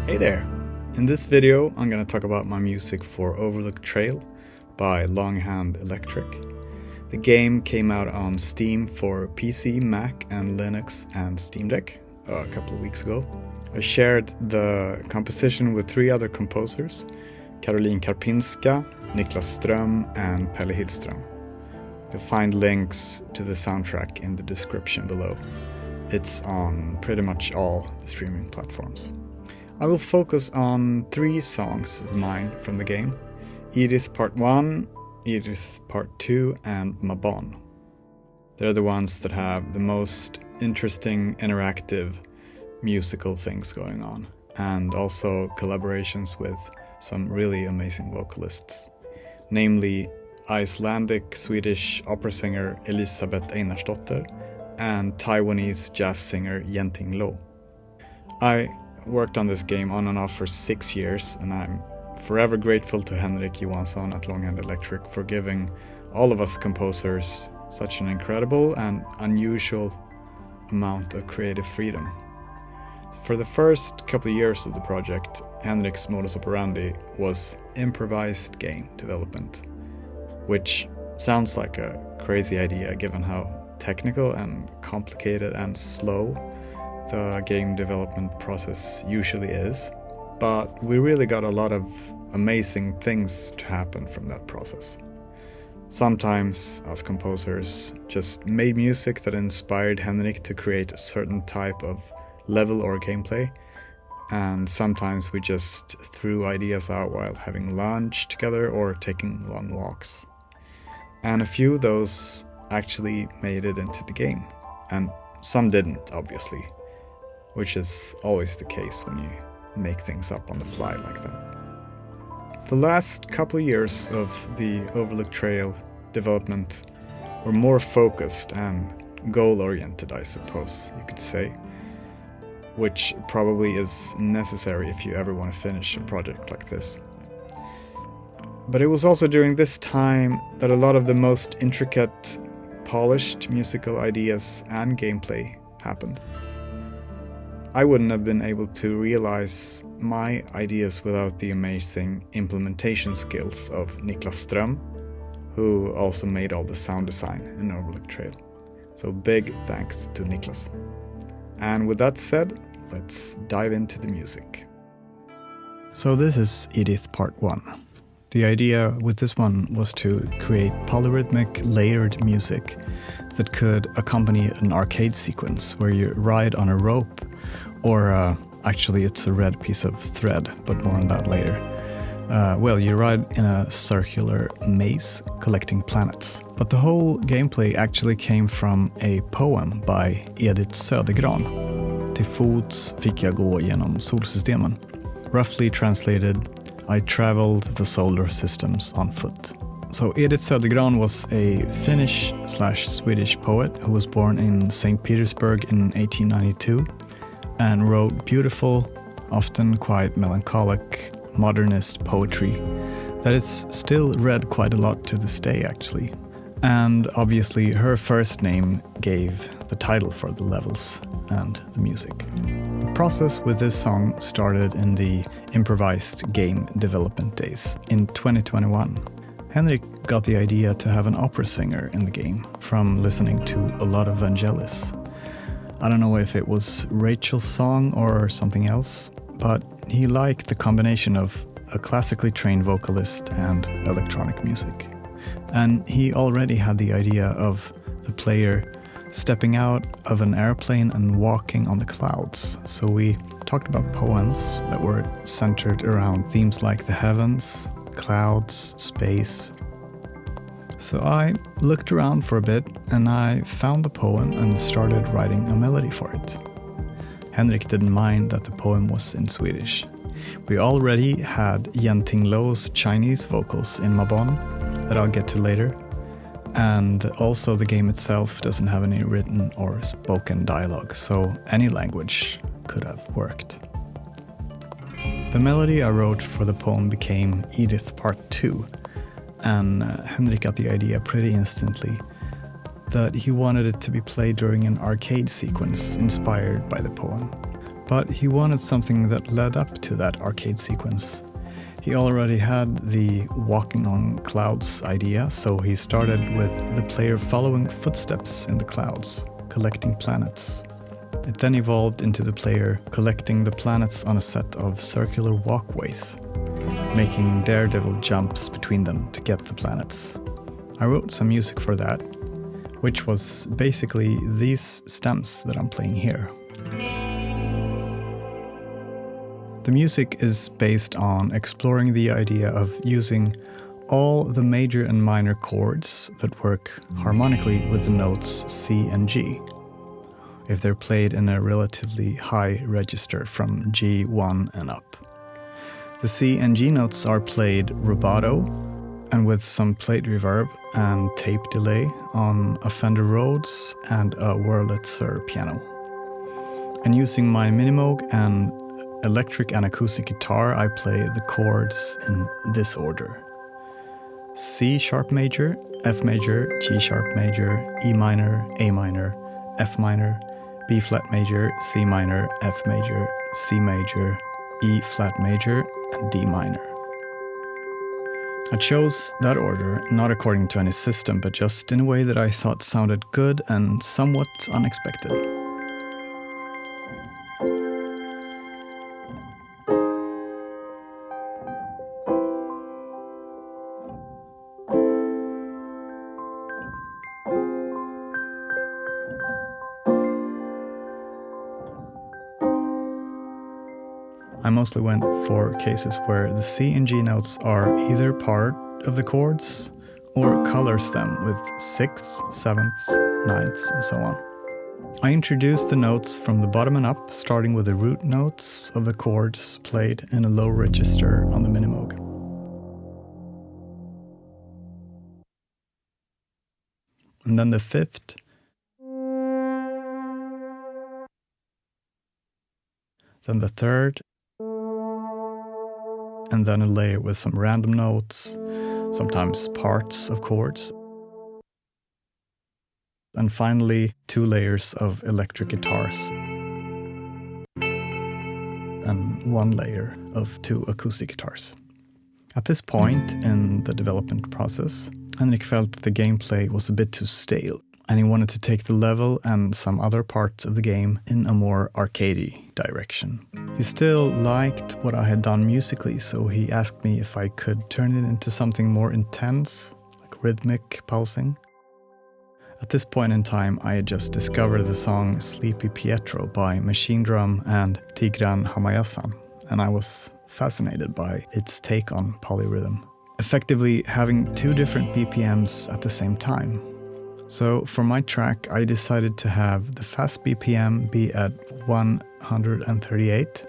Hey there! In this video I'm gonna talk about my music for Overlook Trail by Longhand Electric. The game came out on Steam for PC, Mac, and Linux and Steam Deck a couple of weeks ago. I shared the composition with 3 other composers, Caroline Karpinska, Niklas Ström, and Pelle Hillström. You'll find links to the soundtrack in the description below. It's on pretty much all the streaming platforms. I will focus on 3 songs of mine from the game: Edith Part 1, Edith Part 2, and Mabon. They're the ones that have the most interesting, interactive, musical things going on, and also collaborations with some really amazing vocalists, namely Icelandic-Swedish opera singer Elisabeth Einarsdotter and Taiwanese jazz singer Yenting Lo. I worked on this game on and off for 6 years, and I'm forever grateful to Henrik Johansson at Longhand Electric for giving all of us composers such an incredible and unusual amount of creative freedom. For the first couple of years of the project, Henrik's modus operandi was improvised game development, which sounds like a crazy idea given how technical and complicated and slow the game development process usually is, but we really got a lot of amazing things to happen from that process. Sometimes us composers just made music that inspired Henrik to create a certain type of level or gameplay, and sometimes we just threw ideas out while having lunch together or taking long walks. And a few of those actually made it into the game, and some didn't, obviously, which is always the case when you make things up on the fly like that. The last couple of years of the Overlook Trail development were more focused and goal-oriented, I suppose you could say, which probably is necessary if you ever want to finish a project like this. But it was also during this time that a lot of the most intricate, polished musical ideas and gameplay happened. I wouldn't have been able to realize my ideas without the amazing implementation skills of Niklas Ström, who also made all the sound design in Overlook Trail. So big thanks to Niklas. And with that said, let's dive into the music. So this is Edith Part 1. The idea with this one was to create polyrhythmic layered music that could accompany an arcade sequence where you ride on a rope, or actually it's a red piece of thread, but more on that later. You ride in a circular maze collecting planets. But the whole gameplay actually came from a poem by Edith Södergran. Till fots fick jag gå genom solsystemen. Roughly translated, I traveled the solar systems on foot. So Edith Södergran was a Finnish/Swedish poet who was born in St. Petersburg in 1892 and wrote beautiful, often quite melancholic, modernist poetry that is still read quite a lot to this day, actually. And obviously her first name gave the title for the levels and the music. The process with this song started in the improvised game development days in 2021. Henrik got the idea to have an opera singer in the game from listening to a lot of Vangelis. I don't know if it was Rachel's song or something else, but he liked the combination of a classically trained vocalist and electronic music. And he already had the idea of the player stepping out of an airplane and walking on the clouds. So we talked about poems that were centered around themes like the heavens, clouds, space. So I looked around for a bit and I found the poem and started writing a melody for it. Henrik didn't mind that the poem was in Swedish. We already had Yenting Lo's Chinese vocals in Mabon that I'll get to later. And also the game itself doesn't have any written or spoken dialogue, so any language could have worked. The melody I wrote for the poem became Edith Part 2, and Henrik got the idea pretty instantly that he wanted it to be played during an arcade sequence inspired by the poem. but he wanted something that led up to that arcade sequence. He already had the walking on clouds idea, so he started with the player following footsteps in the clouds, collecting planets. It then evolved into the player collecting the planets on a set of circular walkways, making daredevil jumps between them to get the planets. I wrote some music for that, which was basically these stems that I'm playing here. The music is based on exploring the idea of using all the major and minor chords that work harmonically with the notes C and G, if they're played in a relatively high register from G1 and up. The C and G notes are played rubato and with some plate reverb and tape delay on a Fender Rhodes and a Wurlitzer piano. And using my Minimoog and electric and acoustic guitar, I play the chords in this order: C sharp major, F major, G sharp major, E minor, A minor, F minor, B flat major, C minor, F major, C major, E flat major, and D minor. I chose that order not according to any system, but just in a way that I thought sounded good and somewhat unexpected. I mostly went for cases where the C and G notes are either part of the chords or colors them with sixths, sevenths, ninths, and so on. I introduced the notes from the bottom and up, starting with the root notes of the chords played in a low register on the Minimoog. And then the fifth, then the third, and then a layer with some random notes, sometimes parts of chords, and finally 2 layers of electric guitars and 1 layer of 2 acoustic guitars. At this point in the development process, Henrik felt that the gameplay was a bit too stale, and he wanted to take the level and some other parts of the game in a more arcadey direction. He still liked what I had done musically, so he asked me if I could turn it into something more intense, like rhythmic pulsing. At this point in time, I had just discovered the song Sleepy Pietro by Machine Drum and Tigran Hamayasan, and I was fascinated by its take on polyrhythm, effectively having 2 different BPMs at the same time. So for my track, I decided to have the fast BPM be at 138,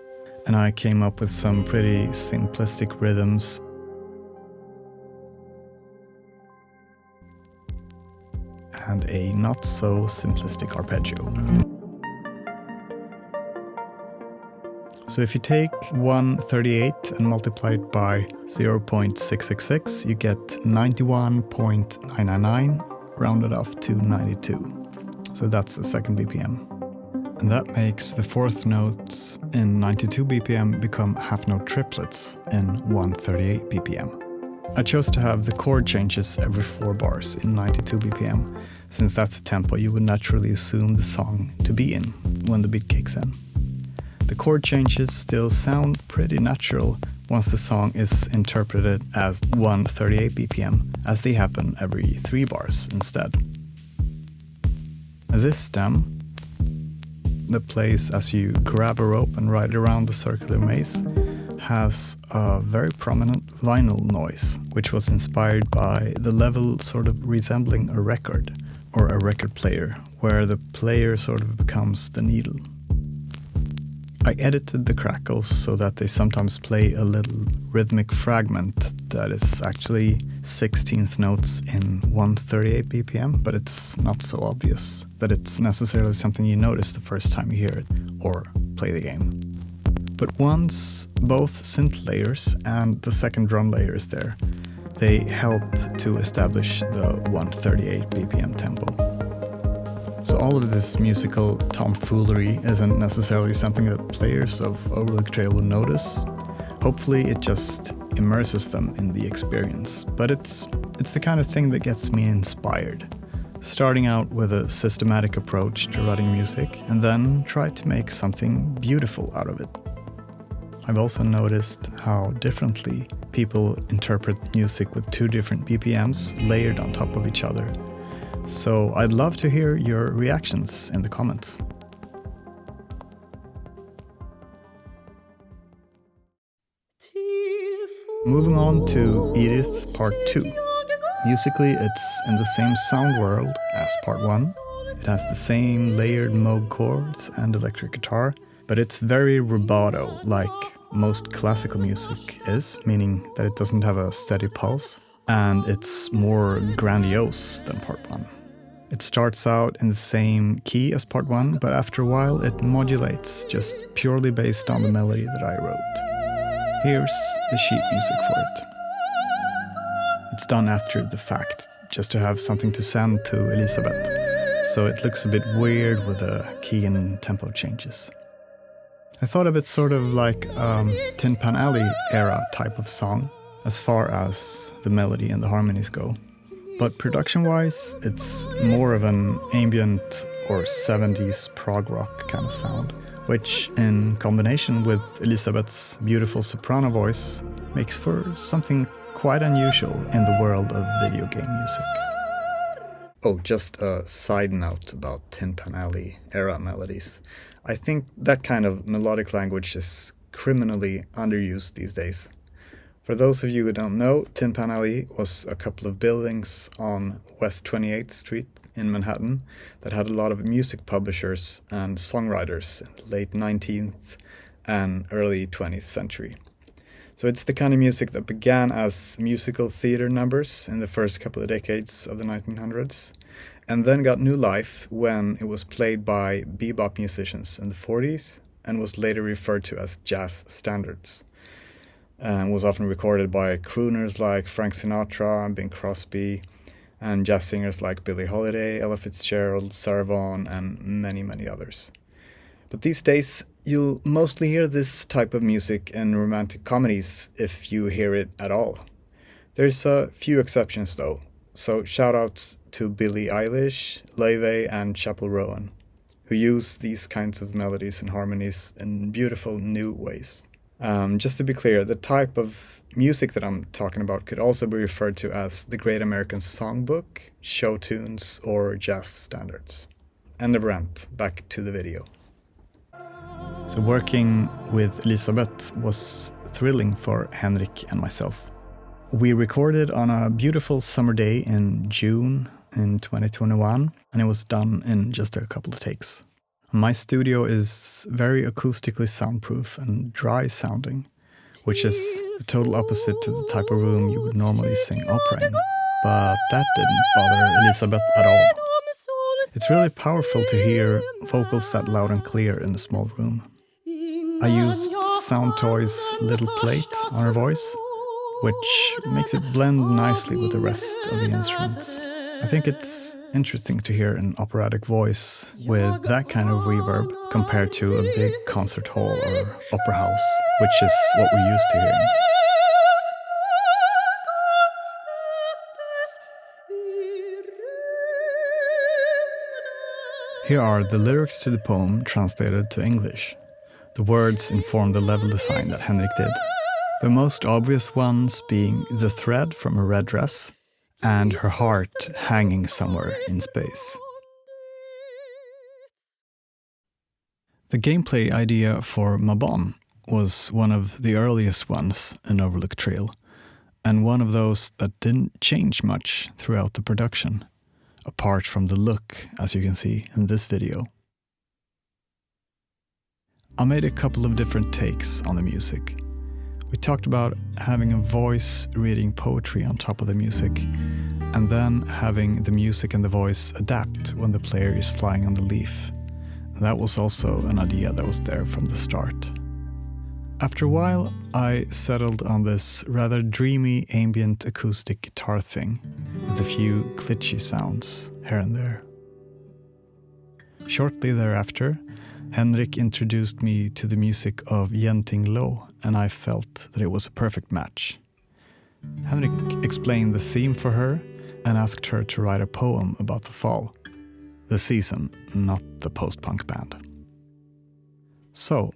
and I came up with some pretty simplistic rhythms. And a not so simplistic arpeggio. So if you take 138 and multiply it by 0.666, you get 91.999, rounded off to 92. So that's the second BPM. And that makes the fourth notes in 92 BPM become half-note triplets in 138 BPM. I chose to have the chord changes every 4 bars in 92 BPM, since that's the tempo you would naturally assume the song to be in when the beat kicks in. The chord changes still sound pretty natural once the song is interpreted as 138 BPM, as they happen every 3 bars instead. This stem, that plays as you grab a rope and ride around the circular maze, has a very prominent vinyl noise, which was inspired by the level sort of resembling a record, or a record player, where the player sort of becomes the needle. I edited the crackles so that they sometimes play a little rhythmic fragment that is actually 16th notes in 138 BPM, but it's not so obvious that it's necessarily something you notice the first time you hear it or play the game. But once both synth layers and the second drum layer is there, they help to establish the 138 BPM tempo. So all of this musical tomfoolery isn't necessarily something that players of Overlook Trail will notice. Hopefully it just immerses them in the experience, but it's the kind of thing that gets me inspired. Starting out with a systematic approach to writing music and then try to make something beautiful out of it. I've also noticed how differently people interpret music with two different BPMs layered on top of each other. So I'd love to hear your reactions in the comments. Moving on to Edith Part 2. Musically, it's in the same sound world as Part 1. It has the same layered Moog chords and electric guitar, but it's very rubato, like most classical music is, meaning that it doesn't have a steady pulse, and it's more grandiose than Part 1. It starts out in the same key as Part 1, but after a while it modulates, just purely based on the melody that I wrote. Here's the sheet music for it. It's done after the fact, just to have something to send to Elizabeth, so it looks a bit weird with the key and tempo changes. I thought of it sort of like Tin Pan Alley era type of song, as far as the melody and the harmonies go. But production-wise, it's more of an ambient or 70s prog rock kind of sound, which, in combination with Elizabeth's beautiful soprano voice, makes for something quite unusual in the world of video game music. Oh, just a side note about Tin Pan Alley era melodies. I think that kind of melodic language is criminally underused these days. For those of you who don't know, Tin Pan Alley was a couple of buildings on West 28th Street in Manhattan that had a lot of music publishers and songwriters in the late 19th and early 20th century. So it's the kind of music that began as musical theater numbers in the first couple of decades of the 1900s, and then got new life when it was played by bebop musicians in the 40s and was later referred to as jazz standards. And was often recorded by crooners like Frank Sinatra, Bing Crosby, and jazz singers like Billie Holiday, Ella Fitzgerald, Sarah Vaughan, and many, many others. But these days, you'll mostly hear this type of music in romantic comedies, if you hear it at all. There's a few exceptions though, so shoutouts to Billie Eilish, Laufey, and Chappell Rowan, who use these kinds of melodies and harmonies in beautiful new ways. Just to be clear, the type of music that I'm talking about could also be referred to as the Great American Songbook, show tunes, or jazz standards. End of rant, back to the video. So working with Elizabeth was thrilling for Henrik and myself. We recorded on a beautiful summer day in June in 2021, and it was done in just a couple of takes. My studio is very acoustically soundproof and dry sounding, which is the total opposite to the type of room you would normally sing opera in. But that didn't bother Elizabeth at all. It's really powerful to hear vocals that loud and clear in a small room. I used Soundtoy's little plate on her voice, which makes it blend nicely with the rest of the instruments. I think it's interesting to hear an operatic voice with that kind of reverb compared to a big concert hall or opera house, which is what we're used to hearing. Here are the lyrics to the poem translated to English. The words inform the level design that Henrik did. The most obvious ones being the thread from a red dress and her heart hanging somewhere in space. The gameplay idea for Mabon was one of the earliest ones in Overlook Trail, and one of those that didn't change much throughout the production, apart from the look, as you can see in this video. I made a couple of different takes on the music. We talked about having a voice reading poetry on top of the music, and then having the music and the voice adapt when the player is flying on the leaf. That was also an idea that was there from the start. After a while, I settled on this rather dreamy ambient acoustic guitar thing, with a few glitchy sounds here and there. Shortly thereafter, Henrik introduced me to the music of Yenting Lo, and I felt that it was a perfect match. Henrik explained the theme for her and asked her to write a poem about the fall. The season, not the post-punk band. So,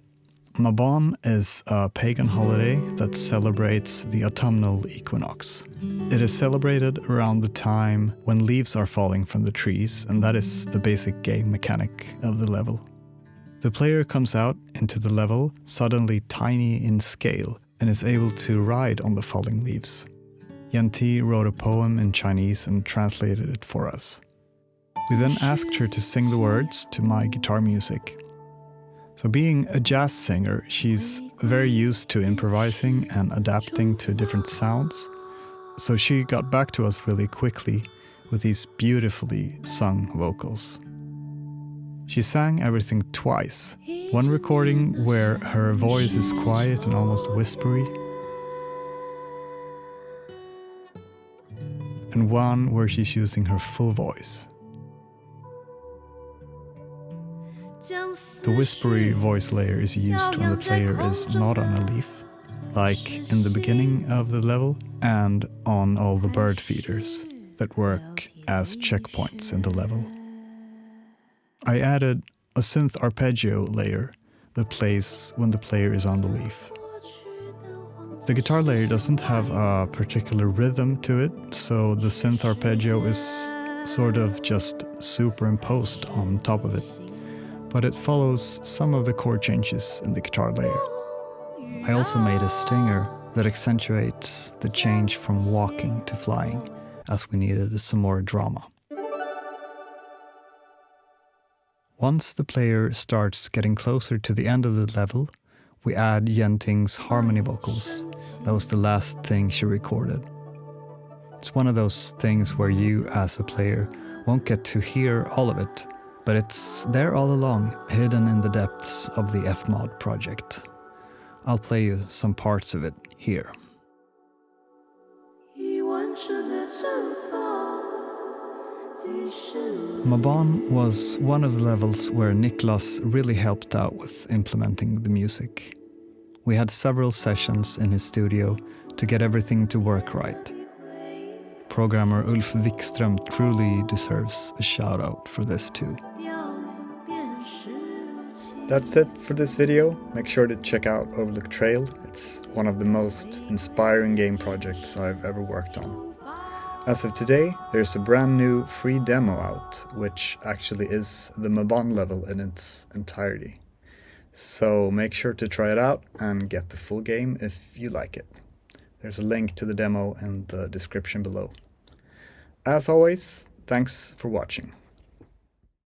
Mabon is a pagan holiday that celebrates the autumnal equinox. It is celebrated around the time when leaves are falling from the trees, and that is the basic game mechanic of the level. The player comes out into the level suddenly tiny in scale and is able to ride on the falling leaves. Yanti wrote a poem in Chinese and translated it for us. We then asked her to sing the words to my guitar music. So being a jazz singer, she's very used to improvising and adapting to different sounds. So she got back to us really quickly with these beautifully sung vocals. She sang everything twice. One recording where her voice is quiet and almost whispery, and one where she's using her full voice. The whispery voice layer is used when the player is not on a leaf, like in the beginning of the level and on all the bird feeders that work as checkpoints in the level. I added a synth arpeggio layer that plays when the player is on the leaf. The guitar layer doesn't have a particular rhythm to it, so the synth arpeggio is sort of just superimposed on top of it. But it follows some of the chord changes in the guitar layer. I also made a stinger that accentuates the change from walking to flying, as we needed some more drama. Once the player starts getting closer to the end of the level, we add Yenting's harmony vocals. That was the last thing she recorded. It's one of those things where you, as a player, won't get to hear all of it, but it's there all along, hidden in the depths of the Fmod project. I'll play you some parts of it here. Mabon was one of the levels where Niklas really helped out with implementing the music. We had several sessions in his studio to get everything to work right. Programmer Ulf Wikström truly deserves a shout out for this too. That's it for this video. Make sure to check out Overlook Trail. It's one of the most inspiring game projects I've ever worked on. As of today, there's a brand new free demo out, which actually is the Mabon level in its entirety. So make sure to try it out and get the full game if you like it. There's a link to the demo in the description below. As always, thanks for watching.